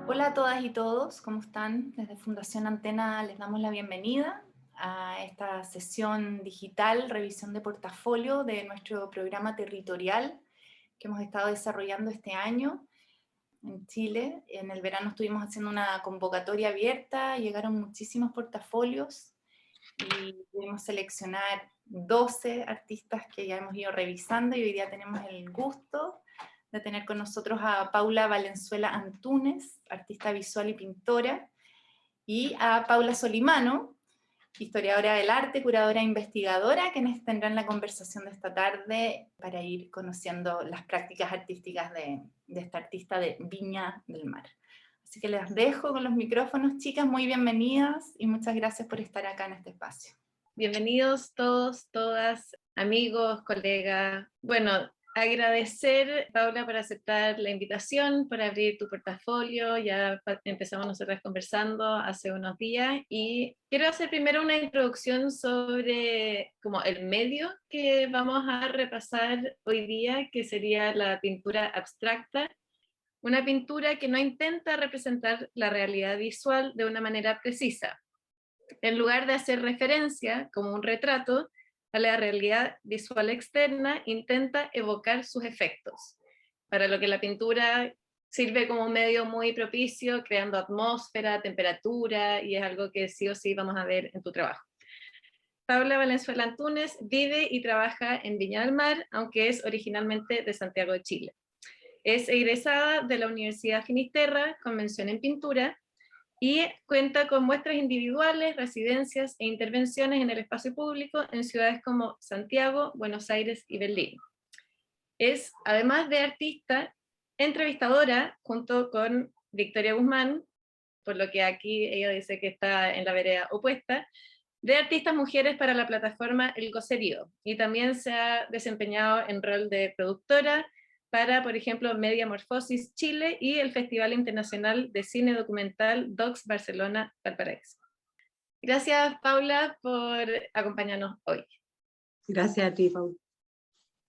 Hola a todas y todos, ¿cómo están? Desde Fundación Antena les damos la bienvenida a esta sesión digital, revisión de portafolio de nuestro programa territorial que hemos estado desarrollando este año en Chile. En el verano estuvimos haciendo una convocatoria abierta, llegaron muchísimos portafolios y pudimos seleccionar 12 artistas que ya hemos ido revisando y hoy día tenemos el gusto de tener con nosotros a Paula Valenzuela Antúnez, artista visual y pintora, y a Paula Solimano, historiadora del arte, curadora e investigadora, quienes tendrán la conversación de esta tarde para ir conociendo las prácticas artísticas de esta artista de Viña del Mar. Así que les dejo con los micrófonos, chicas, muy bienvenidas y muchas gracias por estar acá en este espacio. Bienvenidos todos, todas, amigos, colegas. Bueno, agradecer, Paula, por aceptar la invitación, por abrir tu portafolio. Ya empezamos nosotras conversando hace unos días y quiero hacer primero una introducción sobre como el medio que vamos a repasar hoy día, que sería la pintura abstracta. Una pintura que no intenta representar la realidad visual de una manera precisa. En lugar de hacer referencia, como un retrato, a la realidad visual externa, intenta evocar sus efectos, para lo que la pintura sirve como un medio muy propicio, creando atmósfera, temperatura, y es algo que sí o sí vamos a ver en tu trabajo. Paula Valenzuela Antúnez vive y trabaja en Viña del Mar, aunque es originalmente de Santiago de Chile. Es egresada de la Universidad Finisterra, con mención en pintura, y cuenta con muestras individuales, residencias e intervenciones en el espacio público en ciudades como Santiago, Buenos Aires y Berlín. Es, además de artista, entrevistadora junto con Victoria Guzmán, por lo que aquí ella dice que está en la vereda opuesta, de artistas mujeres para la plataforma El Gocerío, y también se ha desempeñado en rol de productora para, por ejemplo, Media Morfosis Chile y el Festival Internacional de Cine Documental Docs Barcelona Valparaíso. Gracias, Paula, por acompañarnos hoy. Gracias a ti, Paula.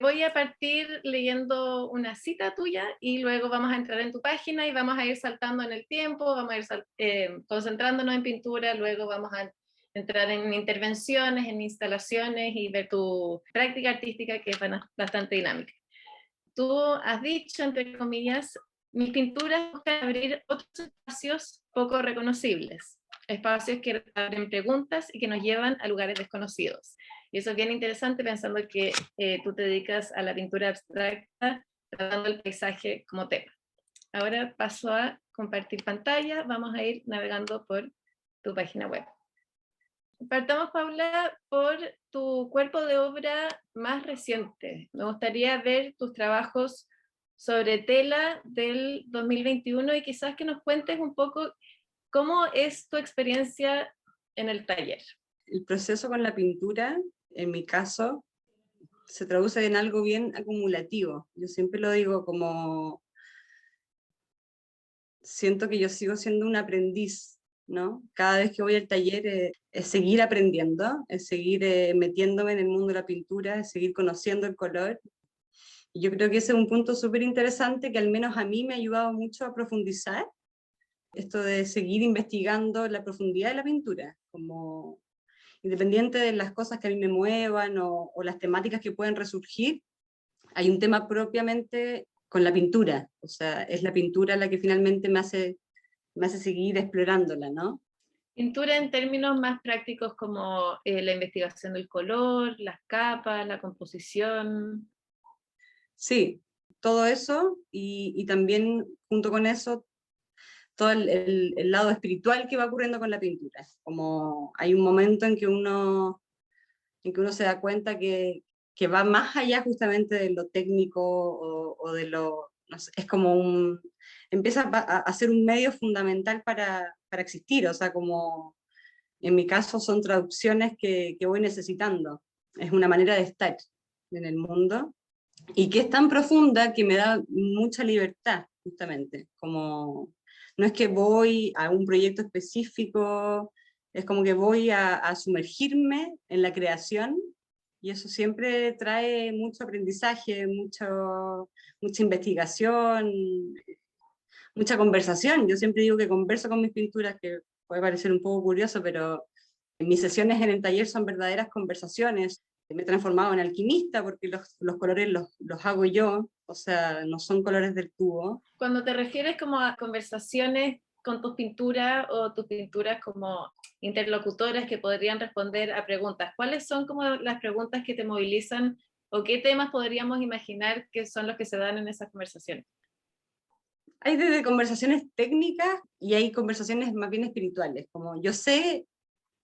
Voy a partir leyendo una cita tuya y luego vamos a entrar en tu página y vamos a ir saltando en el tiempo, vamos a ir concentrándonos en pintura, luego vamos a entrar en intervenciones, en instalaciones y ver tu práctica artística, que es bastante dinámica. Tú has dicho, entre comillas, mis pinturas buscan abrir otros espacios poco reconocibles, espacios que abren preguntas y que nos llevan a lugares desconocidos. Y eso es bien interesante pensando que tú te dedicas a la pintura abstracta, tratando el paisaje como tema. Ahora paso a compartir pantalla, vamos a ir navegando por tu página web. Partamos, Paula, por tu cuerpo de obra más reciente. Me gustaría ver tus trabajos sobre tela del 2021 y quizás que nos cuentes un poco cómo es tu experiencia en el taller. El proceso con la pintura, en mi caso, se traduce en algo bien acumulativo. Yo siempre lo digo como, siento que yo sigo siendo un aprendiz, ¿no? Cada vez que voy al taller es seguir aprendiendo, es seguir metiéndome en el mundo de la pintura, es seguir conociendo el color. Y yo creo que ese es un punto súper interesante que al menos a mí me ha ayudado mucho a profundizar, esto de seguir investigando la profundidad de la pintura, como independiente de las cosas que a mí me muevan o las temáticas que pueden resurgir, hay un tema propiamente con la pintura, o sea, es la pintura la que finalmente me hace seguir explorándola, ¿no? Pintura en términos más prácticos como la investigación del color, las capas, la composición. Sí, todo eso y también junto con eso todo el lado espiritual que va ocurriendo con la pintura. Como hay un momento en que uno se da cuenta que va más allá justamente de lo técnico o de lo, no sé, es como empieza a ser un medio fundamental para existir, o sea, como en mi caso son traducciones que voy necesitando, es una manera de estar en el mundo, y que es tan profunda que me da mucha libertad, justamente, como no es que voy a un proyecto específico, es como que voy a sumergirme en la creación, y eso siempre trae mucho aprendizaje, mucha investigación, mucha conversación. Yo siempre digo que converso con mis pinturas, que puede parecer un poco curioso, pero mis sesiones en el taller son verdaderas conversaciones. Me he transformado en alquimista porque los colores los hago yo, o sea, no son colores del tubo. Cuando te refieres como a conversaciones con tus pinturas o tus pinturas como interlocutoras que podrían responder a preguntas, ¿cuáles son como las preguntas que te movilizan o qué temas podríamos imaginar que son los que se dan en esas conversaciones? Hay desde conversaciones técnicas y hay conversaciones más bien espirituales, como yo sé,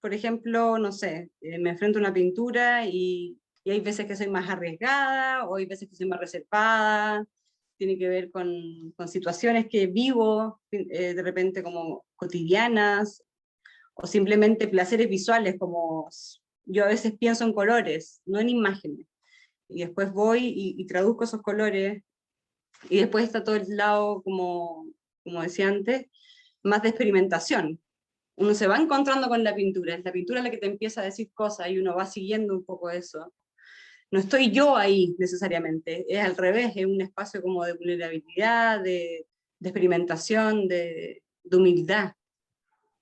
por ejemplo, no sé, me enfrento a una pintura y hay veces que soy más arriesgada o hay veces que soy más reservada, tiene que ver con situaciones que vivo de repente como cotidianas o simplemente placeres visuales, como yo a veces pienso en colores, no en imágenes, y después voy y traduzco esos colores, y después está todo el lado, como decía antes, más de experimentación. Uno se va encontrando con la pintura, es la pintura la que te empieza a decir cosas y uno va siguiendo un poco eso. No estoy yo ahí necesariamente, es al revés, es un espacio como de vulnerabilidad, de experimentación, de humildad.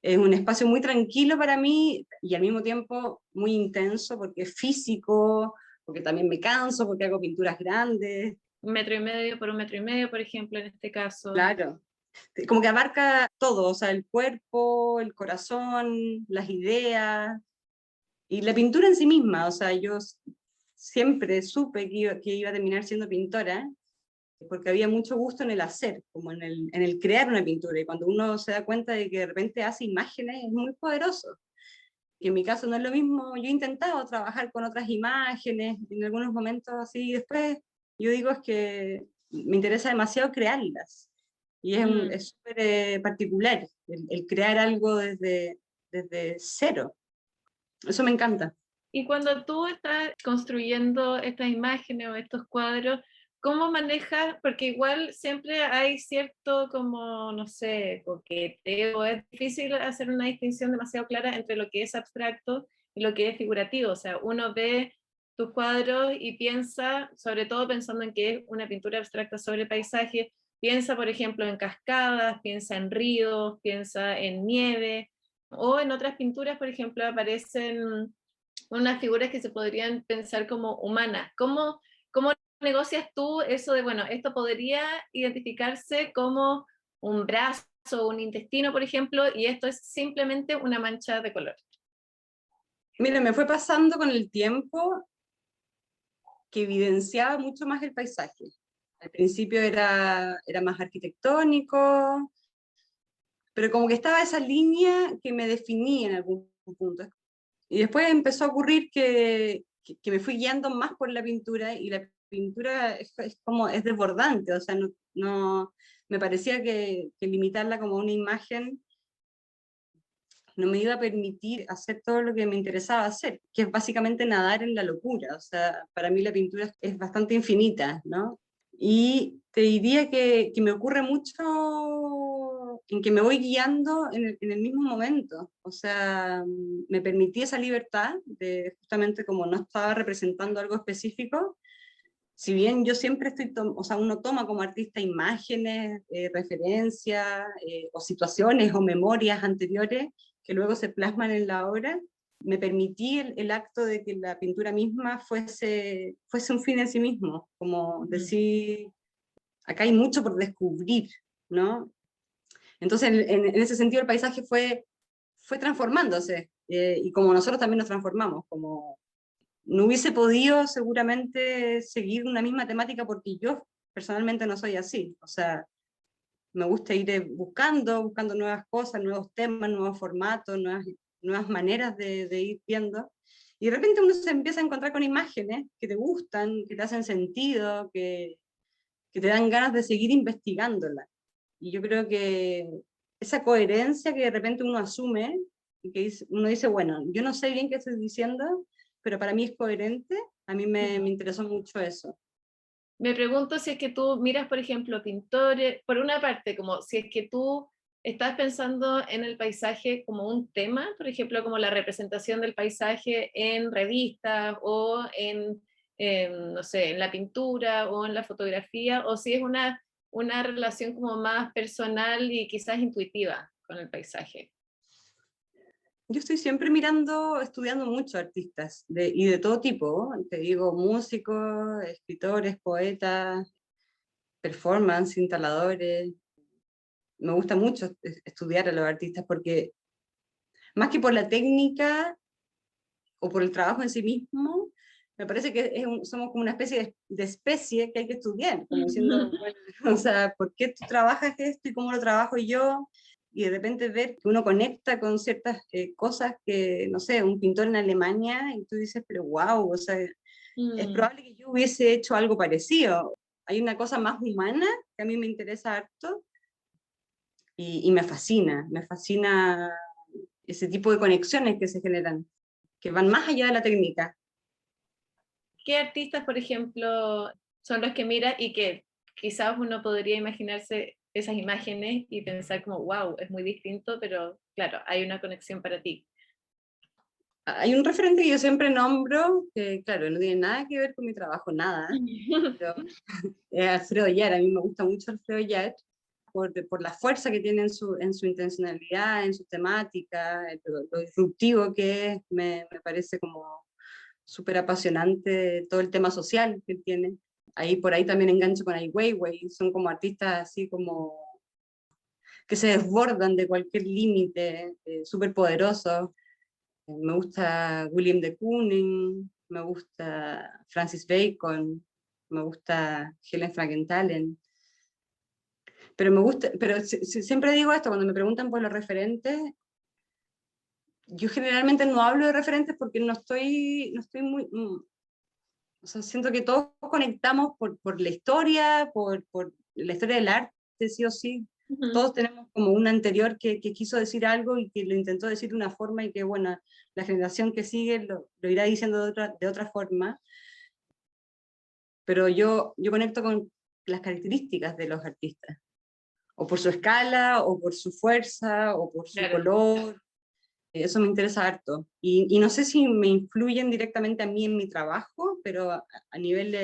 Es un espacio muy tranquilo para mí y al mismo tiempo muy intenso porque es físico, porque también me canso, porque hago pinturas grandes. 1,5 metros por 1,5 metros, por ejemplo, en este caso. Claro, como que abarca todo, o sea, el cuerpo, el corazón, las ideas y la pintura en sí misma. O sea, yo siempre supe que iba a terminar siendo pintora porque había mucho gusto en el hacer, como en el crear una pintura, y cuando uno se da cuenta de que de repente hace imágenes, es muy poderoso. Y en mi caso no es lo mismo, yo he intentado trabajar con otras imágenes en algunos momentos así, y después yo digo es que me interesa demasiado crearlas, y es súper particular el crear algo desde cero, eso me encanta. Y cuando tú estás construyendo estas imágenes o estos cuadros, ¿cómo manejas? Porque igual siempre hay cierto como, no sé, coqueteo, es difícil hacer una distinción demasiado clara entre lo que es abstracto y lo que es figurativo. O sea, uno ve tus cuadros y piensa, sobre todo pensando en que es una pintura abstracta sobre paisaje, piensa, por ejemplo, en cascadas, piensa en ríos, piensa en nieve, o en otras pinturas, por ejemplo, aparecen unas figuras que se podrían pensar como humanas. ¿Cómo negocias tú eso de, bueno, esto podría identificarse como un brazo o un intestino, por ejemplo, y esto es simplemente una mancha de color? Mira, me fue pasando con el tiempo que evidenciaba mucho más el paisaje. Al principio era más arquitectónico, pero como que estaba esa línea que me definía en algún punto. Y después empezó a ocurrir que me fui guiando más por la pintura, y la pintura es desbordante, o sea, me parecía que limitarla como una imagen no me iba a permitir hacer todo lo que me interesaba hacer, que es básicamente nadar en la locura. O sea, para mí la pintura es bastante infinita, ¿no? Y te diría que me ocurre mucho en que me voy guiando en el mismo momento. O sea, me permití esa libertad de justamente como no estaba representando algo específico. Si bien yo siempre o sea, uno toma como artista imágenes, referencias, o situaciones o memorias anteriores que luego se plasman en la obra, me permití el acto de que la pintura misma fuese un fin en sí mismo, como decir, acá hay mucho por descubrir, ¿no? Entonces, en ese sentido, el paisaje fue transformándose, y como nosotros también nos transformamos, como no hubiese podido seguramente seguir una misma temática porque yo personalmente no soy así. O sea, me gusta ir buscando nuevas cosas, nuevos temas, nuevos formatos, nuevas maneras de ir viendo. Y de repente uno se empieza a encontrar con imágenes que te gustan, que te hacen sentido, que te dan ganas de seguir investigándolas. Y yo creo que esa coherencia que de repente uno asume, y que uno dice, bueno, yo no sé bien qué estoy diciendo, pero para mí es coherente, a mí me interesó mucho eso. Me pregunto si es que tú miras, por ejemplo, pintores, por una parte, como si es que tú estás pensando en el paisaje como un tema, por ejemplo, como la representación del paisaje en revistas o no sé, en la pintura o en la fotografía, o si es una una relación como más personal y quizás intuitiva con el paisaje? Yo estoy siempre mirando, estudiando mucho artistas, y de todo tipo, te digo, músicos, escritores, poetas, performance, instaladores. Me gusta mucho estudiar a los artistas porque más que por la técnica o por el trabajo en sí mismo, me parece que somos como una especie de especie que hay que estudiar, como diciendo, bueno, o sea, ¿por qué tú trabajas esto y cómo lo trabajo yo? Y de repente ver que uno conecta con ciertas cosas que, no sé, un pintor en Alemania, y tú dices, pero wow, o sea, es probable que yo hubiese hecho algo parecido. Hay una cosa más humana que a mí me interesa harto, y me fascina ese tipo de conexiones que se generan, que van más allá de la técnica. ¿Qué artistas, por ejemplo, son los que mira y que quizás uno podría imaginarse esas imágenes y pensar como, wow, es muy distinto, pero claro, hay una conexión para ti? Hay un referente que yo siempre nombro, que claro, no tiene nada que ver con mi trabajo, nada, pero es Alfredo Yar. A mí me gusta mucho Alfredo Yar por la fuerza que tiene en su intencionalidad, en su temática, lo disruptivo que es. Me parece como súper apasionante todo el tema social que tiene. Ahí por ahí también engancho con Ai Weiwei, son como artistas así como que se desbordan de cualquier límite, súper poderosos. Me gusta William de Kooning, me gusta Francis Bacon, me gusta Helen Frankenthaler, pero me gusta, pero siempre digo esto, cuando me preguntan por los referentes, yo generalmente no hablo de referentes porque no estoy muy, o sea, siento que todos conectamos por la historia, por la historia del arte, sí o sí. Todos tenemos como un anterior que quiso decir algo y que lo intentó decir de una forma y que, bueno, la generación que sigue lo irá diciendo de otra forma. Pero yo conecto con las características de los artistas, o por su escala, o por su fuerza, o por su Claro. color. Eso me interesa harto. Y no sé si me influyen directamente a mí en mi trabajo, pero a nivel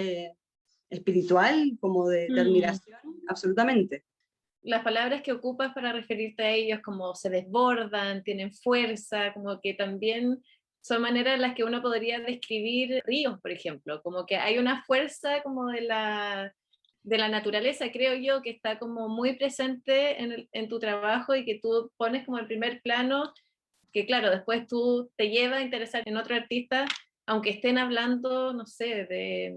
espiritual, como de admiración, absolutamente. Las palabras que ocupas para referirte a ellos como se desbordan, tienen fuerza, como que también son maneras en las que uno podría describir ríos, por ejemplo, como que hay una fuerza como de la naturaleza, creo yo, que está como muy presente en tu trabajo y que tú pones como en primer plano, que claro, después tú te lleva a interesar en otro artista, aunque estén hablando, no sé, de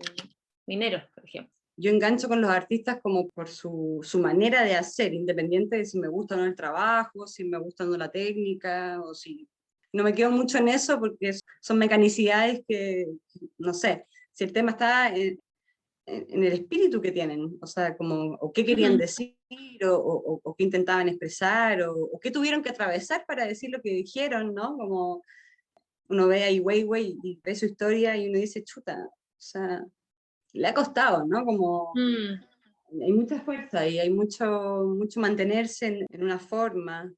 mineros, por ejemplo. Yo engancho con los artistas como por su manera de hacer, independiente de si me gusta o no el trabajo, si me gusta o no la técnica, o si... No me quedo mucho en eso porque son mecanicidades que, no sé, si el tema está en el espíritu que tienen, o sea, como, o qué querían decir, o qué intentaban expresar, o qué tuvieron que atravesar para decir lo que dijeron, ¿no? Como uno ve a Ai Weiwei y ve su historia y uno dice, chuta, o sea, le ha costado, ¿no? Como hay mucha fuerza y hay mucho mantenerse en una forma.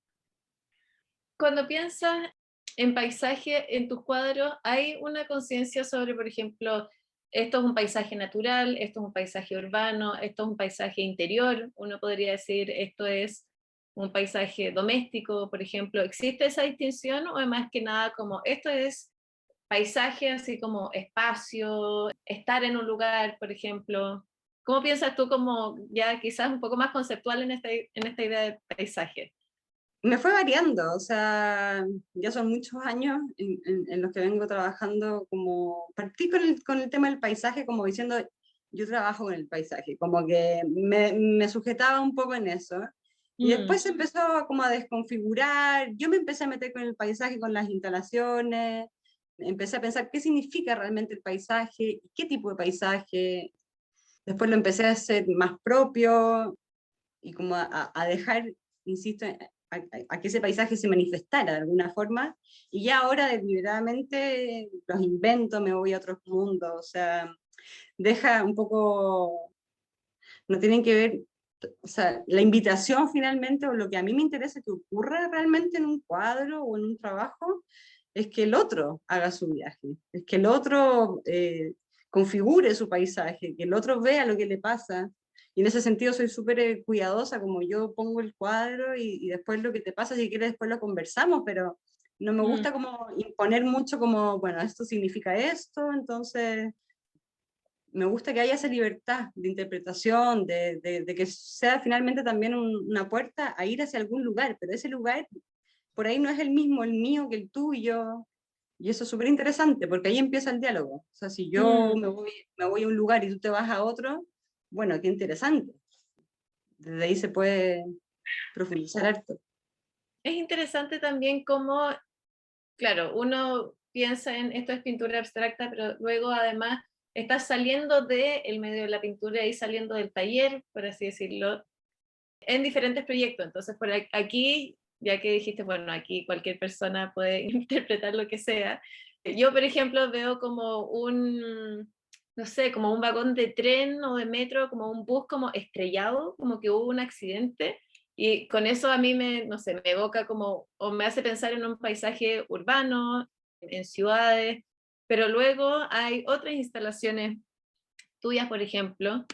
Cuando piensas en paisaje en tus cuadros, ¿hay una conciencia sobre, por ejemplo, esto es un paisaje natural, esto es un paisaje urbano, esto es un paisaje interior? Uno podría decir, esto es un paisaje doméstico, por ejemplo. ¿Existe esa distinción o es más que nada como esto es paisaje, así como espacio, estar en un lugar, por ejemplo? ¿Cómo piensas tú como ya quizás un poco más conceptual en esta idea de paisaje? Me fue variando, o sea, ya son muchos años en los que vengo trabajando como, partí con el tema del paisaje como diciendo, yo trabajo con el paisaje, como que me sujetaba un poco en eso. Y después se empezó como a desconfigurar, yo me empecé a meter con el paisaje, con las instalaciones, empecé a pensar qué significa realmente el paisaje, qué tipo de paisaje. Después lo empecé a hacer más propio y como a dejar, insisto, a que ese paisaje se manifestara de alguna forma, y ya ahora deliberadamente los invento, me voy a otros mundos, o sea, deja un poco, no tienen que ver, o sea, la invitación finalmente, o lo que a mí me interesa que ocurra realmente en un cuadro o en un trabajo, es que el otro haga su viaje, es que el otro configure su paisaje, que el otro vea lo que le pasa, Y en ese sentido soy súper cuidadosa, como yo pongo el cuadro y después lo que te pasa, si quieres después lo conversamos, pero no me Mm, gusta como imponer mucho como, bueno, esto significa esto, entonces me gusta que haya esa libertad de interpretación, de que sea finalmente también una puerta a ir hacia algún lugar, pero ese lugar por ahí no es el mismo, el mío, que el tuyo, y eso es súper interesante, porque ahí empieza el diálogo. O sea, si yo mm. me voy a un lugar y tú te vas a otro, bueno, qué interesante. Desde ahí se puede profundizar harto. Es interesante también cómo, claro, uno piensa en esto es pintura abstracta, pero luego además estás saliendo del medio de la pintura y saliendo del taller, por así decirlo, en diferentes proyectos. Entonces, aquí, ya que dijiste, bueno, aquí cualquier persona puede interpretar lo que sea. Yo, por ejemplo, veo como no sé, como un vagón de tren o de metro, como un bus como estrellado, como que hubo un accidente. Y con eso a mí no sé, me evoca como, o me hace pensar en un paisaje urbano, en ciudades, pero luego hay otras instalaciones tuyas, por ejemplo,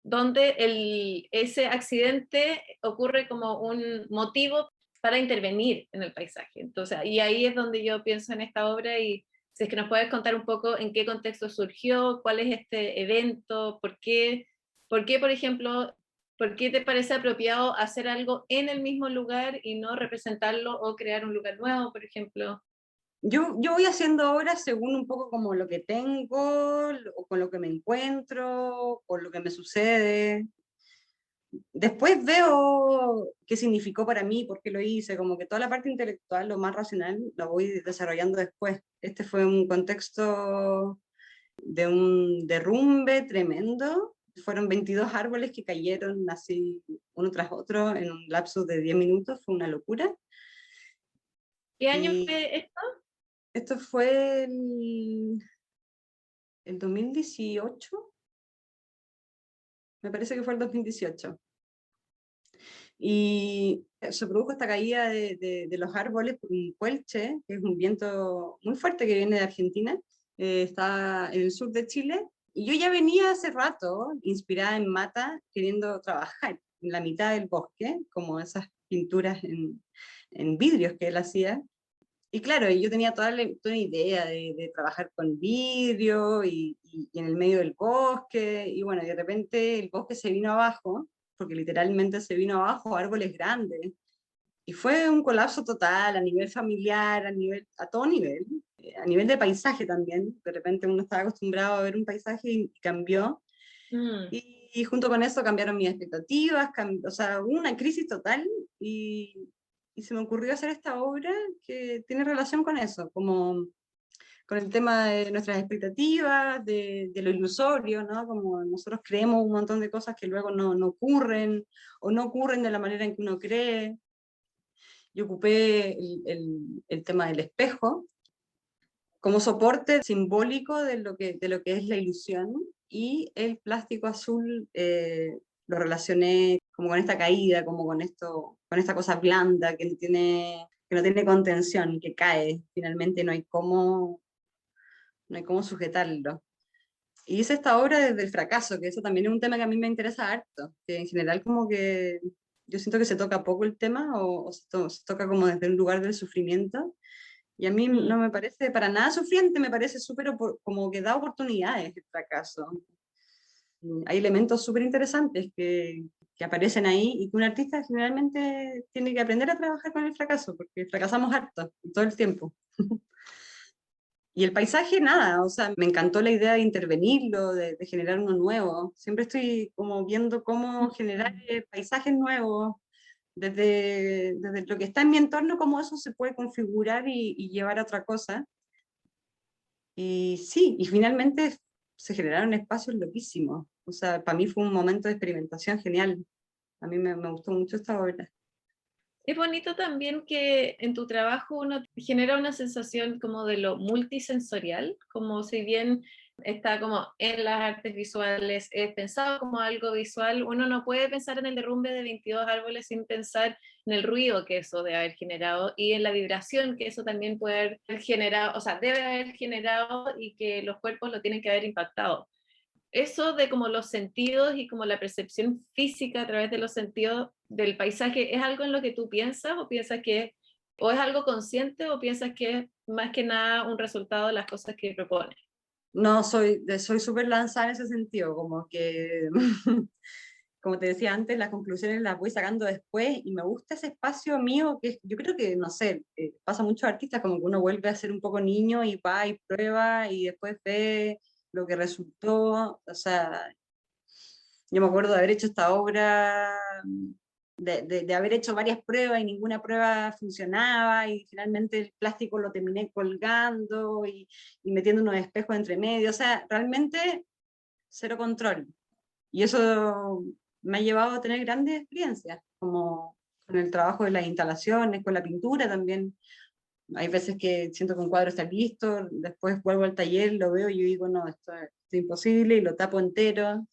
donde ese accidente ocurre como un motivo para intervenir en el paisaje. Entonces, y ahí es donde yo pienso en esta obra y si es que nos puedes contar un poco en qué contexto surgió, cuál es este evento, por ejemplo, por qué te parece apropiado hacer algo en el mismo lugar y no representarlo o crear un lugar nuevo, por ejemplo. Yo voy haciendo obras según un poco como lo que tengo, o con lo que me encuentro, o lo que me sucede. Después veo qué significó para mí, por qué lo hice, como que toda la parte intelectual, lo más racional, la voy desarrollando después. Este fue un contexto de un derrumbe tremendo. Fueron 22 árboles que cayeron así uno tras otro en un lapso de 10 minutos, fue una locura. ¿Qué año Y fue esto? esto fue el 2018, me parece que fue el 2018. Y se produjo esta caída de los árboles por un cuelche, que es un viento muy fuerte que viene de Argentina, está en el sur de Chile, y yo ya venía hace rato, inspirada en Mata, queriendo trabajar en la mitad del bosque, como esas pinturas en vidrios que él hacía. Y claro, yo tenía toda la idea de trabajar con vidrio y en el medio del bosque, y bueno, de repente el bosque se vino abajo, porque literalmente se vino abajo, árboles grandes, y fue un colapso total a nivel familiar, a todo nivel, a nivel de paisaje también. De repente uno estaba acostumbrado a ver un paisaje y cambió, Mm. y junto con eso cambiaron mis expectativas, o sea, hubo una crisis total, y se me ocurrió hacer esta obra que tiene relación con eso, como con el tema de nuestras expectativas, de lo ilusorio, ¿no? Como nosotros creemos un montón de cosas que luego no ocurren, o no ocurren de la manera en que uno cree. Yo ocupé el tema del espejo como soporte simbólico de lo que es la ilusión, y el plástico azul lo relacioné como con esta caída, como con esta cosa blanda que no tiene contención, que cae, finalmente no hay cómo sujetarlo. Y hice esta obra desde el fracaso, que eso también es un tema que a mí me interesa harto, que en general como que yo siento que se toca poco el tema, o se toca como desde un lugar del sufrimiento, y a mí Mm. no me parece para nada sufriente, me parece súper como que da oportunidades el fracaso. Hay elementos súper interesantes que aparecen ahí, y que un artista generalmente tiene que aprender a trabajar con el fracaso, porque fracasamos harto todo el tiempo. Y el paisaje, nada, o sea, me encantó la idea de intervenirlo, de generar uno nuevo. Siempre estoy como viendo cómo generar paisajes nuevos, desde lo que está en mi entorno, cómo eso se puede configurar y llevar a otra cosa. Y sí, y finalmente se generaron espacios loquísimos. O sea, para mí fue un momento de experimentación genial. A mí me gustó mucho esta obra. Es bonito también que en tu trabajo uno genera una sensación como de lo multisensorial, como si bien está como en las artes visuales, es pensado como algo visual, uno no puede pensar en el derrumbe de 22 árboles sin pensar en el ruido que eso debe haber generado y en la vibración que eso también puede haber generado, o sea, debe haber generado y que los cuerpos lo tienen que haber impactado. eso de como los sentidos y como la percepción física a través de los sentidos del paisaje, ¿es algo en lo que tú piensas o piensas que o es algo consciente o piensas que es más que nada un resultado de las cosas que propones? No, soy súper lanzada en ese sentido, como que, como te decía antes, las conclusiones las voy sacando después y me gusta ese espacio mío que yo creo que, no sé, pasa a muchos artistas como que uno vuelve a ser un poco niño y va y prueba y después ve lo que resultó. O sea, yo me acuerdo de haber hecho esta obra, de haber hecho varias pruebas y ninguna prueba funcionaba y finalmente el plástico lo terminé colgando y metiendo unos espejos entre medio. O sea, realmente cero control. Y eso me ha llevado a tener grandes experiencias, como con el trabajo de las instalaciones, con la pintura también. Hay veces que siento que un cuadro está listo, después vuelvo al taller, lo veo y yo digo, no, esto es imposible y lo tapo entero.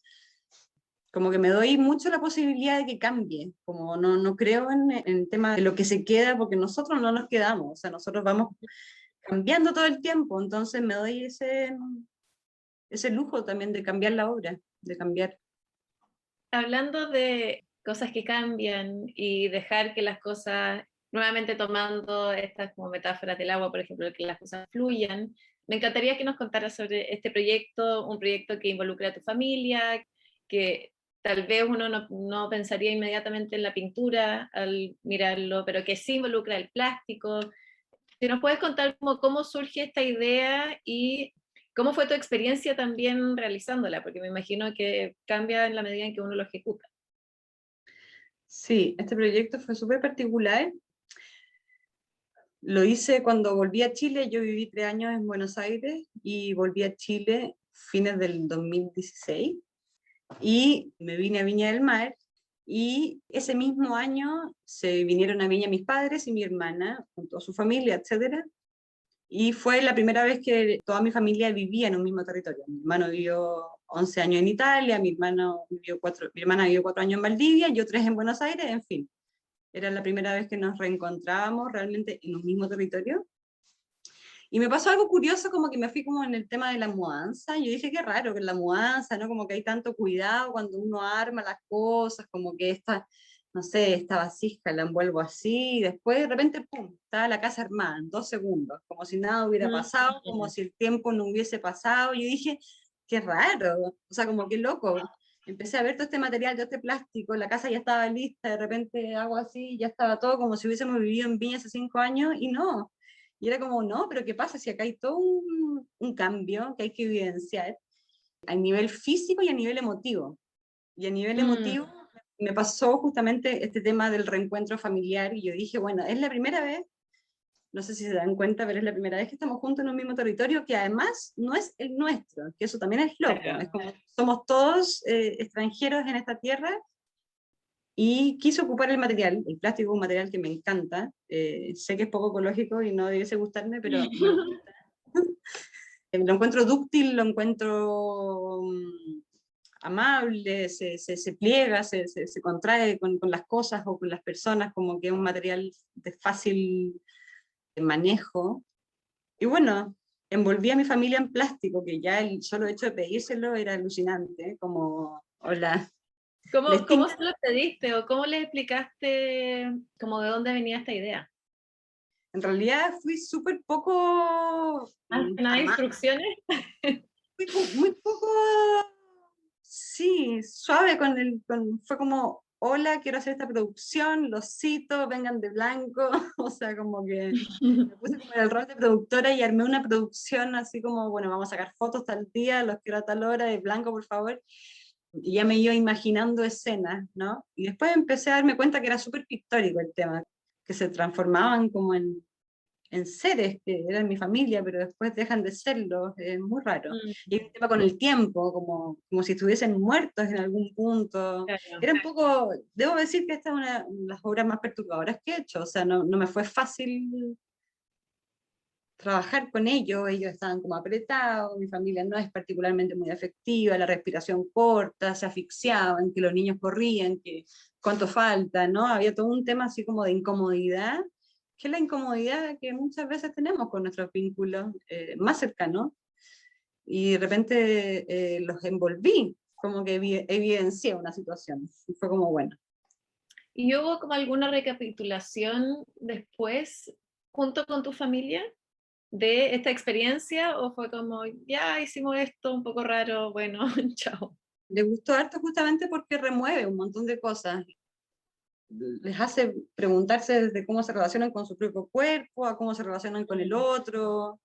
Como que me doy mucho la posibilidad de que cambie, como no creo en el tema de lo que se queda, porque nosotros no nos quedamos, o sea, nosotros vamos cambiando todo el tiempo, entonces me doy ese lujo también de cambiar la obra, de cambiar. Hablando de cosas que cambian y dejar que las cosas, nuevamente tomando estas como metáforas del agua, por ejemplo, que las cosas fluyan, me encantaría que nos contaras sobre este proyecto, un proyecto que involucra a tu familia, que tal vez uno no pensaría inmediatamente en la pintura al mirarlo, pero que sí involucra el plástico. Si nos puedes contar cómo surge esta idea y cómo fue tu experiencia también realizándola, porque me imagino que cambia en la medida en que uno lo ejecuta. Sí, este proyecto fue súper particular. Lo hice cuando volví a Chile. Yo viví 3 años en Buenos Aires y volví a Chile fines del 2016 y me vine a Viña del Mar, y ese mismo año se vinieron a Viña mis padres y mi hermana, con toda su familia, etcétera, y fue la primera vez que toda mi familia vivía en un mismo territorio. Mi hermano vivió 11 años en Italia, mi hermana vivió 4 años en Valdivia, yo 3 en Buenos Aires, en fin. Era la primera vez que nos reencontrábamos realmente en un mismo territorio. Y me pasó algo curioso, como que me fui como en el tema de la mudanza. Yo dije, qué raro que en la mudanza, ¿no? Como que hay tanto cuidado cuando uno arma las cosas, como que esta, no sé, esta vasija la envuelvo así, y después de repente, ¡pum!, estaba la casa armada en 2 segundos, como si nada hubiera pasado, como si el tiempo no hubiese pasado. Yo dije, qué raro, o sea, como que loco. Empecé a ver todo este material, todo este plástico, la casa ya estaba lista, de repente hago así, ya estaba todo como si hubiésemos vivido en Viña hace 5 años, y no. Y era como, no, pero ¿qué pasa si acá hay todo un cambio que hay que evidenciar a nivel físico y a nivel emotivo? Y a nivel emotivo me pasó justamente este tema del reencuentro familiar, y yo dije, bueno, es la primera vez, no sé si se dan cuenta, pero es la primera vez que estamos juntos en un mismo territorio que además no es el nuestro, que eso también es loco, Claro. es como somos todos extranjeros en esta tierra, y quise ocupar el material. El plástico es un material que me encanta, sé que es poco ecológico y no debiese gustarme, pero me gusta. Lo encuentro dúctil, lo encuentro amable, se pliega, se contrae con las cosas o con las personas, como que es un material de fácil manejo. Y bueno, envolví a mi familia en plástico, que ya el solo hecho de pedírselo era alucinante, como, hola, les ¿Cómo tinca. se lo pediste o cómo le explicaste como de dónde venía esta idea? En realidad fui súper poco Más que nada amable, instrucciones. muy poco, sí, suave fue como, hola, quiero hacer esta producción, los cito, vengan de blanco, o sea, como que me puse como en el rol de productora y armé una producción así como, bueno, vamos a sacar fotos tal día, los quiero a tal hora, de blanco, por favor. Y ya me iba imaginando escenas, ¿no? Y después empecé a darme cuenta que era súper pictórico el tema, que se transformaban como en seres que eran mi familia, pero después dejan de serlo, es muy raro. Y hay un tema con el tiempo, como si estuviesen muertos en algún punto. Claro. Era un poco, debo decir que esta es una de las obras más perturbadoras que he hecho, o sea, no me fue fácil trabajar con ellos estaban como apretados, mi familia no es particularmente muy afectiva, la respiración corta, se asfixiaban, que los niños corrían, que cuánto falta, ¿no? Había todo un tema así como de incomodidad, que es la incomodidad que muchas veces tenemos con nuestros vínculos más cercanos. y de repente los envolví, como que evidencié una situación, y fue como bueno. ¿Y hubo como alguna recapitulación después, junto con tu familia, de esta experiencia? ¿O fue como, ya hicimos esto un poco raro, bueno, chao? Les gustó harto justamente porque remueve un montón de cosas. Les hace preguntarse desde cómo se relacionan con su propio cuerpo, a cómo se relacionan con el otro.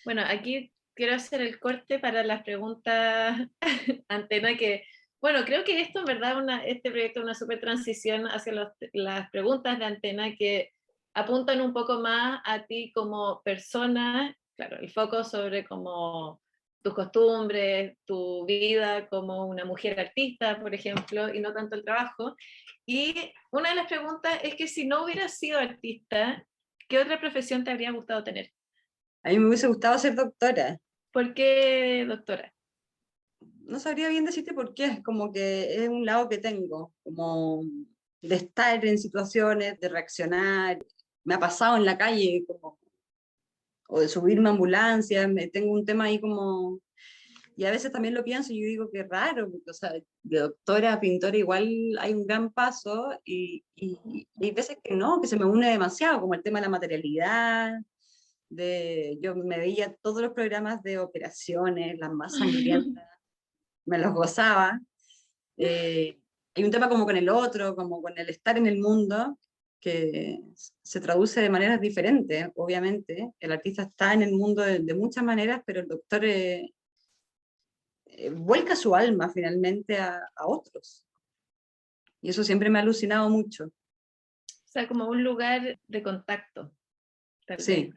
Bueno, aquí quiero hacer el corte para las preguntas Antena, que, bueno, creo que esto en verdad, este proyecto es una súper transición hacia las preguntas de Antena que apuntan un poco más a ti como persona, claro, el foco sobre como tus costumbres, tu vida como una mujer artista, por ejemplo, y no tanto el trabajo. Y una de las preguntas es que si no hubieras sido artista, ¿qué otra profesión te habría gustado tener? A mí me hubiese gustado ser doctora. ¿Por qué, doctora? No sabría bien decirte por qué, es como que es un lado que tengo, como de estar en situaciones, de reaccionar. Me ha pasado en la calle, como, o de subirme a ambulancia, tengo un tema ahí como... Y a veces también lo pienso y yo digo que raro, porque, o sea, de doctora a pintora igual hay un gran paso y hay veces que no, que se me une demasiado, como el tema de la materialidad, yo me veía todos los programas de operaciones, las más sangrientas, me los gozaba. Hay un tema como con el otro, como con el estar en el mundo, que se traduce de maneras diferentes, obviamente. El artista está en el mundo de muchas maneras, pero el doctor vuelca su alma finalmente a otros. Y eso siempre me ha alucinado mucho. O sea, como un lugar de contacto, tal vez. Sí,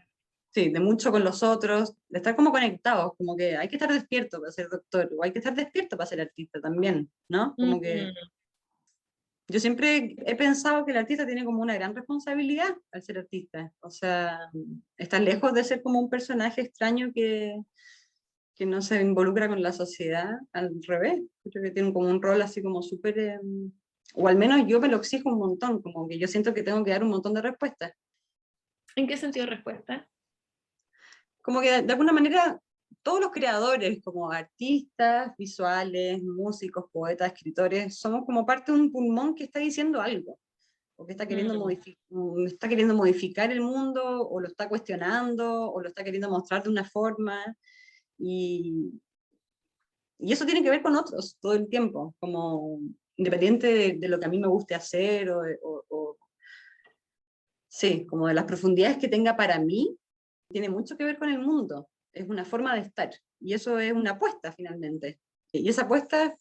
sí, de mucho con los otros, de estar como conectados, como que hay que estar despierto para ser doctor, o hay que estar despierto para ser artista también, ¿no? Como que yo siempre he pensado que el artista tiene como una gran responsabilidad al ser artista, o sea, está lejos de ser como un personaje extraño que no se involucra con la sociedad, al revés, creo que tiene como un rol así como súper, o al menos yo me lo exijo un montón, como que yo siento que tengo que dar un montón de respuestas. ¿En qué sentido respuesta? Como que de alguna manera todos los creadores, como artistas, visuales, músicos, poetas, escritores, somos como parte de un pulmón que está diciendo algo, o que está queriendo modificar el mundo, o lo está cuestionando, o lo está queriendo mostrar de una forma, y, y eso tiene que ver con otros todo el tiempo, como independiente de lo que a mí me guste hacer, sí, como de las profundidades que tenga para mí, tiene mucho que ver con el mundo, es una forma de estar, y eso es una apuesta finalmente. Y esa apuesta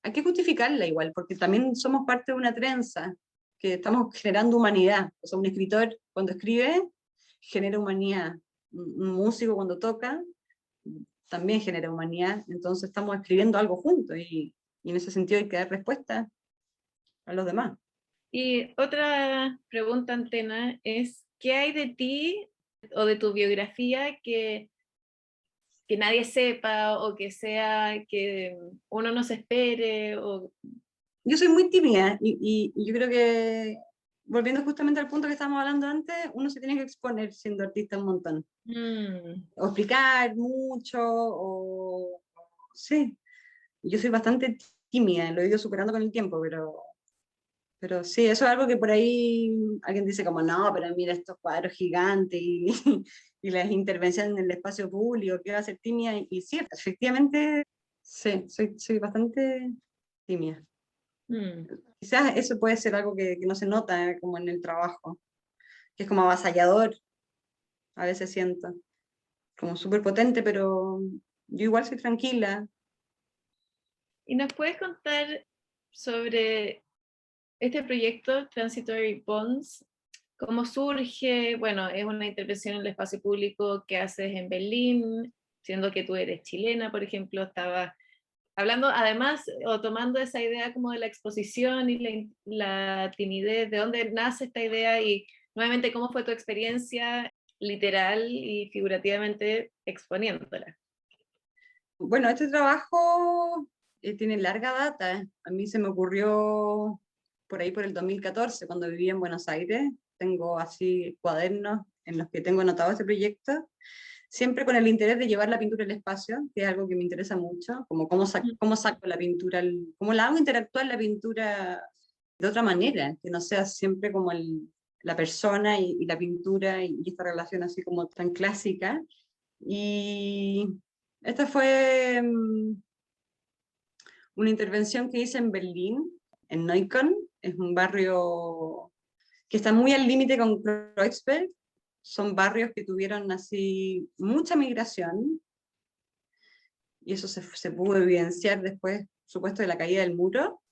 hay que justificarla igual, porque también somos parte de una trenza, que estamos generando humanidad. O sea, un escritor cuando escribe genera humanidad, un músico cuando toca también genera humanidad, entonces estamos escribiendo algo juntos y en ese sentido hay que dar respuesta a los demás. Y otra pregunta, Antena, es, ¿qué hay de ti o de tu biografía que nadie sepa o que sea que uno no se espere? O... Yo soy muy tímida y yo creo que, volviendo justamente al punto que estábamos hablando antes, uno se tiene que exponer siendo artista un montón. O explicar mucho, o sí. Yo soy bastante tímida, lo he ido superando con el tiempo, pero sí, eso es algo que por ahí alguien dice como, no, pero mira estos cuadros gigantes y las intervenciones en el espacio público, que va a ser tímida, y sí, efectivamente, sí, soy bastante tímida. Quizás eso puede ser algo que no se nota como en el trabajo, que es como avasallador, a veces siento, como súper potente, pero yo igual soy tranquila. ¿Y nos puedes contar sobre este proyecto, Transitory Bonds? ¿Cómo surge? Bueno, es una intervención en el espacio público que haces en Berlín, siendo que tú eres chilena, por ejemplo, estabas hablando además o tomando esa idea como de la exposición y la timidez, de dónde nace esta idea y nuevamente cómo fue tu experiencia literal y figurativamente exponiéndola. Bueno, este trabajo tiene larga data. A mí se me ocurrió por ahí por el 2014, cuando vivía en Buenos Aires. Tengo así cuadernos en los que tengo anotado este proyecto. siempre con el interés de llevar la pintura al espacio, que es algo que me interesa mucho, como cómo saco la pintura, cómo la hago interactuar la pintura de otra manera, que no sea siempre como la persona y la pintura y esta relación así como tan clásica. Y esta fue una intervención que hice en Berlín, en Neukölln, es un barrio que está muy al límite con Kreuzberg. Son barrios que tuvieron así mucha migración, y eso se pudo evidenciar después, por supuesto, de la caída del muro.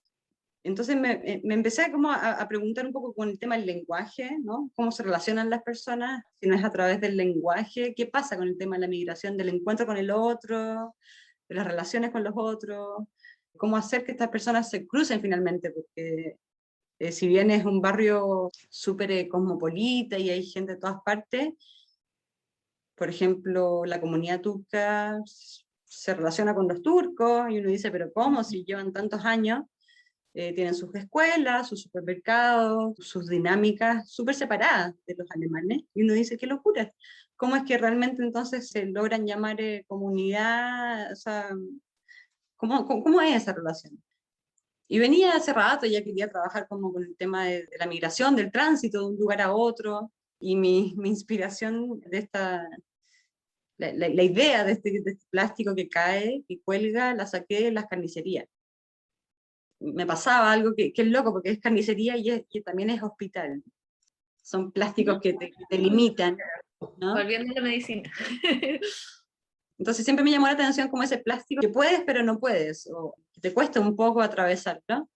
Entonces me empecé como a preguntar un poco con el tema del lenguaje, ¿no? Cómo se relacionan las personas, si no es a través del lenguaje, qué pasa con el tema de la migración, del encuentro con el otro, de las relaciones con los otros, cómo hacer que estas personas se crucen finalmente, porque si bien es un barrio súper cosmopolita y hay gente de todas partes, por ejemplo, la comunidad turca se relaciona con los turcos, y uno dice, pero ¿cómo? Si llevan tantos años, tienen sus escuelas, sus supermercados, sus dinámicas súper separadas de los alemanes, y uno dice, qué locura. ¿Cómo es que realmente entonces se logran llamar comunidad? O sea, ¿cómo es esa relación? Y venía hace rato, ya quería trabajar como con el tema de la migración, del tránsito de un lugar a otro, y mi inspiración de la idea de este plástico que cae, que cuelga, la saqué de las carnicerías. Me pasaba algo que es loco, porque es carnicería y también es hospital. Son plásticos que te limitan, ¿no? Volviendo a la medicina. Entonces siempre me llamó la atención como ese plástico que puedes pero no puedes, o que te cuesta un poco atravesar, ¿no?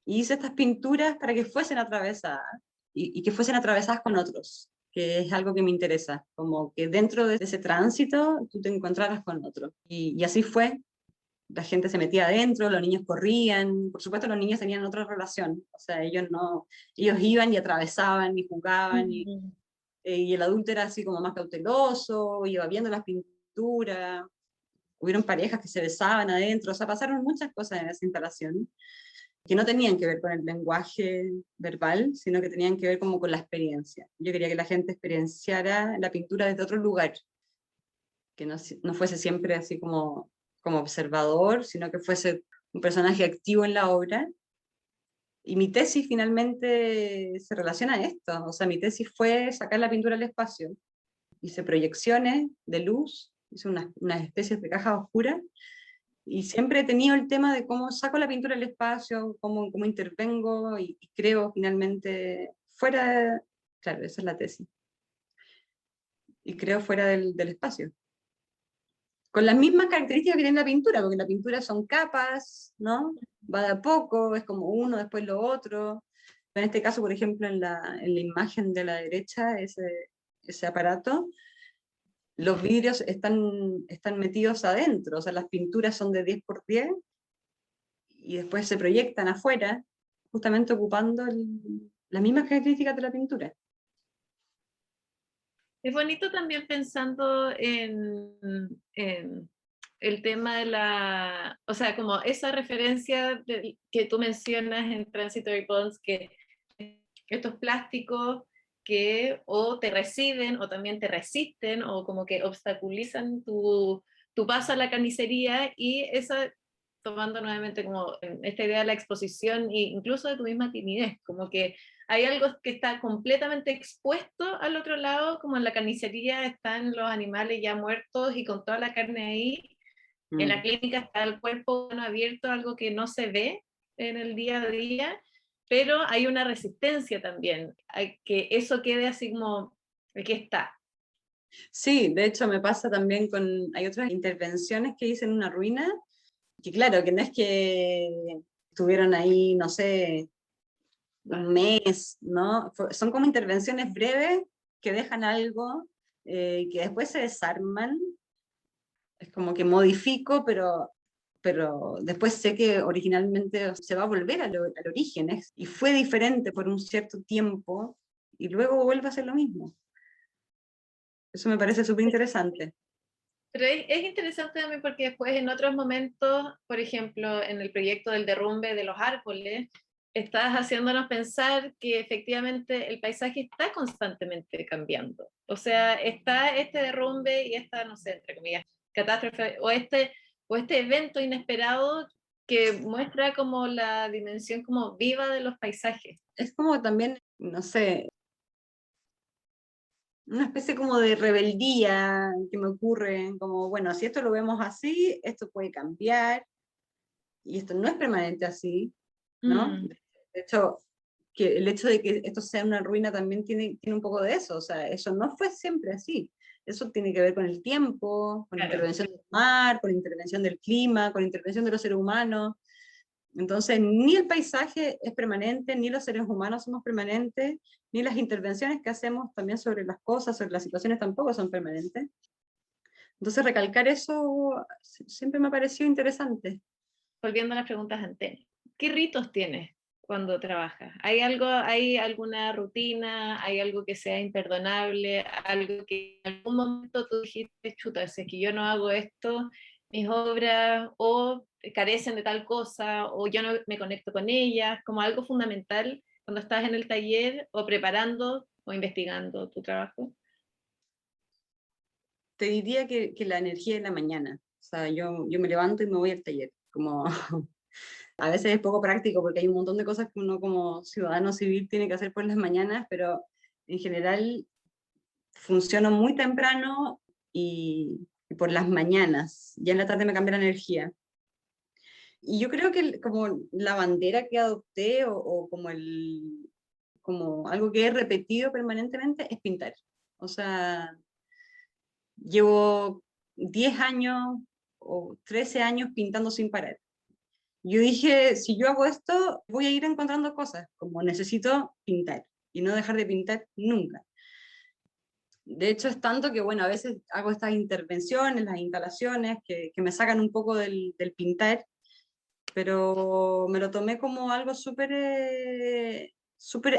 Y hice estas pinturas para que fuesen atravesadas, y que fuesen atravesadas con otros, que es algo que me interesa, como que dentro de ese tránsito tú te encontraras con otro. Y así fue, la gente se metía adentro, los niños corrían, por supuesto los niños tenían otra relación, o sea, ellos iban y atravesaban y jugaban, y el adulto era así como más cauteloso, iba viendo las pinturas, hubieron parejas que se besaban adentro, o sea, pasaron muchas cosas en esa instalación, que no tenían que ver con el lenguaje verbal, sino que tenían que ver como con la experiencia. Yo quería que la gente experienciara la pintura desde otro lugar, que no fuese siempre así como observador, sino que fuese un personaje activo en la obra. Y mi tesis finalmente se relaciona a esto, o sea, mi tesis fue sacar la pintura al espacio. Hice proyecciones de luz, hice unas especies de cajas oscuras, y siempre he tenido el tema de cómo saco la pintura al espacio, cómo intervengo y creo finalmente fuera, claro, esa es la tesis, y creo fuera del espacio. Con las mismas características que tiene la pintura, porque la pintura son capas, ¿no? Va de a poco, es como uno, después lo otro. En este caso, por ejemplo, en la imagen de la derecha, ese aparato, los vidrios están metidos adentro, o sea, las pinturas son de 10 por 10, y después se proyectan afuera, justamente ocupando las mismas características de la pintura. Es bonito también pensando en el tema de o sea, como esa referencia que tú mencionas en Transitory Bonds, que estos plásticos que o te reciben o también te resisten o como que obstaculizan tu paso a la carnicería, y esa, tomando nuevamente como esta idea de la exposición e incluso de tu misma timidez, como que hay algo que está completamente expuesto al otro lado, como en la carnicería están los animales ya muertos y con toda la carne ahí, en la clínica está el cuerpo abierto, algo que no se ve en el día a día, pero hay una resistencia también, hay que eso quede así como, aquí está. Sí, de hecho me pasa también hay otras intervenciones que hice en una ruina, que claro, que no es que estuvieron ahí, no sé, un mes, ¿no? Son como intervenciones breves que dejan algo, que después se desarman. Es como que modifico, pero después sé que originalmente se va a volver al origen, y fue diferente por un cierto tiempo, y luego vuelve a ser lo mismo. Eso me parece súper interesante. Pero es interesante también porque después en otros momentos, por ejemplo, en el proyecto del derrumbe de los árboles, estás haciéndonos pensar que efectivamente el paisaje está constantemente cambiando. O sea, está este derrumbe y esta, no sé, entre comillas, catástrofe, o este evento inesperado que muestra como la dimensión como viva de los paisajes. Es como también, no sé, una especie como de rebeldía que me ocurre, como, bueno, si esto lo vemos así, esto puede cambiar, y esto no es permanente así, ¿no? Mm, De hecho, que el hecho de que esto sea una ruina también tiene un poco de eso, o sea, eso no fue siempre así. Eso tiene que ver con el tiempo, con la claro. intervención del mar, con la intervención del clima, con la intervención de los seres humanos. Entonces, ni el paisaje es permanente, ni los seres humanos somos permanentes, ni las intervenciones que hacemos también sobre las cosas, sobre las situaciones tampoco son permanentes. Entonces, recalcar eso siempre me ha parecido interesante. Volviendo a las preguntas anteriores, ¿qué ritos tienes cuando trabajas? ¿Hay algo, hay alguna rutina, hay algo que sea imperdonable, algo que en algún momento tú dijiste, chuta, si es que yo no hago esto, mis obras o carecen de tal cosa, o yo no me conecto con ellas, como algo fundamental cuando estás en el taller o preparando o investigando tu trabajo? Te diría que la energía de la mañana. O sea, yo me levanto y me voy al taller. Como, a veces es poco práctico porque hay un montón de cosas que uno como ciudadano civil tiene que hacer por las mañanas, pero en general funciono muy temprano y por las mañanas. Ya en la tarde me cambia la energía. Y yo creo que como la bandera que adopté o como algo que he repetido permanentemente es pintar. O sea, llevo 10 años o 13 años pintando sin parar. Yo dije, si yo hago esto, voy a ir encontrando cosas, como necesito pintar y no dejar de pintar nunca. De hecho, es tanto que, bueno, a veces hago estas intervenciones, las instalaciones, que me sacan un poco del pintar, pero me lo tomé como algo súper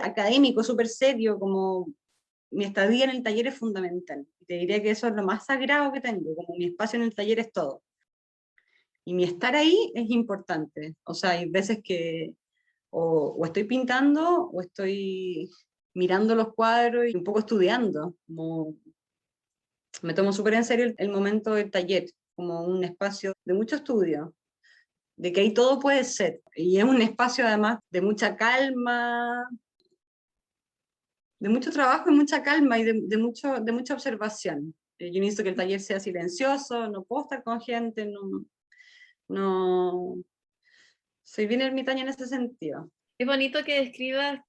académico, súper serio, como mi estadía en el taller es fundamental. Te diría que eso es lo más sagrado que tengo, como mi espacio en el taller es todo. Y mi estar ahí es importante. O sea, hay veces que o estoy pintando o estoy mirando los cuadros y un poco estudiando. Como, me tomo súper en serio el momento del taller, como un espacio de mucho estudio, de que ahí todo puede ser. Y es un espacio además de mucha calma, de mucho trabajo y mucha calma y de mucha observación. Yo necesito que el taller sea silencioso, no puedo estar con gente, no, soy bien ermitaña en ese sentido. Es bonito que describas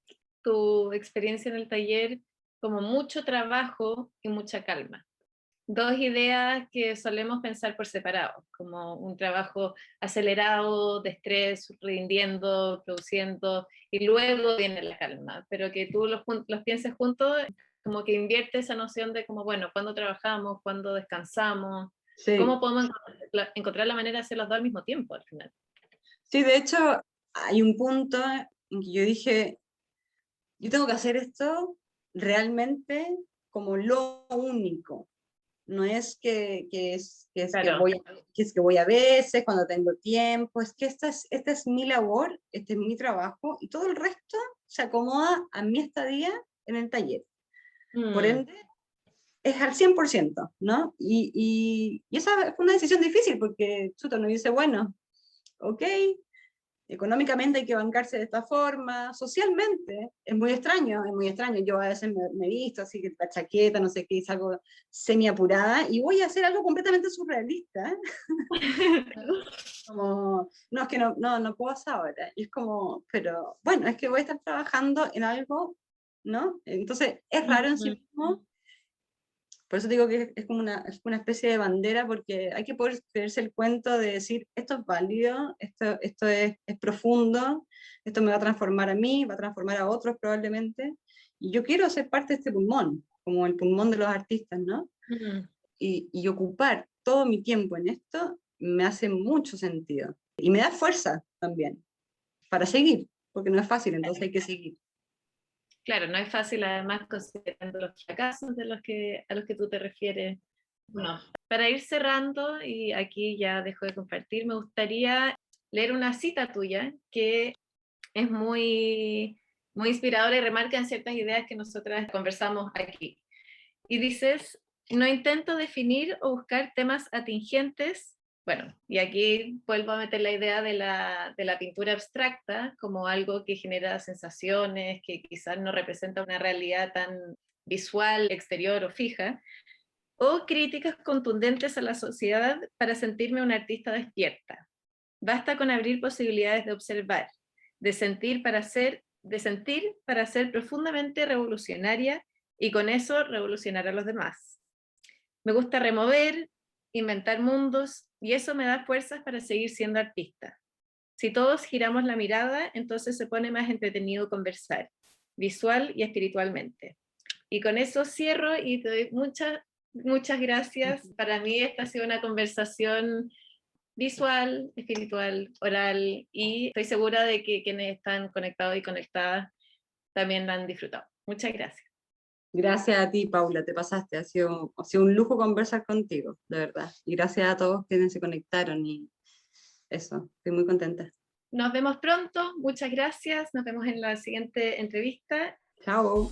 tu experiencia en el taller como mucho trabajo y mucha calma. Dos ideas que solemos pensar por separado, como un trabajo acelerado, de estrés, rindiendo, produciendo, y luego viene la calma, pero que tú los pienses juntos, como que invierte esa noción de como, bueno, cuándo trabajamos, cuándo descansamos, Sí, cómo podemos encontrar la manera de hacer los dos al mismo tiempo al final. sí, de hecho hay un punto en que yo dije, yo tengo que hacer esto realmente como lo único. No es Claro. que es que voy a veces cuando tengo tiempo, es que esta es mi labor, este es mi trabajo y todo el resto se acomoda a mi estadía en el taller. Por Mm. ende, es al 100%, ¿no? Y esa fue una decisión difícil porque chuta, uno dice, bueno, ok, económicamente hay que bancarse de esta forma, socialmente es muy extraño, es muy extraño. Yo a veces me visto así que la chaqueta, no sé qué, y salgo semi apurada y voy a hacer algo completamente surrealista, como, no, es que no puedo hacer ahora. Y es como, pero bueno, es que voy a estar trabajando en algo, ¿no? Entonces es raro en sí mismo. Por eso digo que es como es una especie de bandera, porque hay que poder creerse el cuento de decir, esto es válido, esto es profundo, esto me va a transformar a mí, va a transformar a otros probablemente, y yo quiero ser parte de este pulmón, como el pulmón de los artistas, ¿no? Mm. Y ocupar todo mi tiempo en esto me hace mucho sentido. Y me da fuerza también, para seguir, porque no es fácil, entonces hay que seguir. Claro, no es fácil además considerando los fracasos a los que tú te refieres. Bueno, para ir cerrando, y aquí ya dejo de compartir, me gustaría leer una cita tuya que es muy, muy inspiradora y remarcan ciertas ideas que nosotras conversamos aquí. Y dices, no intento definir o buscar temas atingentes. Bueno, y aquí vuelvo a meter la idea de la pintura abstracta como algo que genera sensaciones, que quizás no representa una realidad tan visual, exterior o fija, o críticas contundentes a la sociedad para sentirme una artista despierta. Basta con abrir posibilidades de observar, de sentir para ser profundamente revolucionaria y con eso revolucionar a los demás. Me gusta remover, inventar mundos y eso me da fuerzas para seguir siendo artista. Si todos giramos la mirada, entonces se pone más entretenido conversar, visual y espiritualmente. Y con eso cierro y te doy muchas gracias. Para mí esta ha sido una conversación visual, espiritual, oral, y estoy segura de que quienes están conectados y conectadas también la han disfrutado. Muchas gracias. Gracias a ti, Paula, te pasaste, ha sido un lujo conversar contigo, de verdad. Y gracias a todos quienes se conectaron y eso, estoy muy contenta. Nos vemos pronto, muchas gracias, nos vemos en la siguiente entrevista. Chao.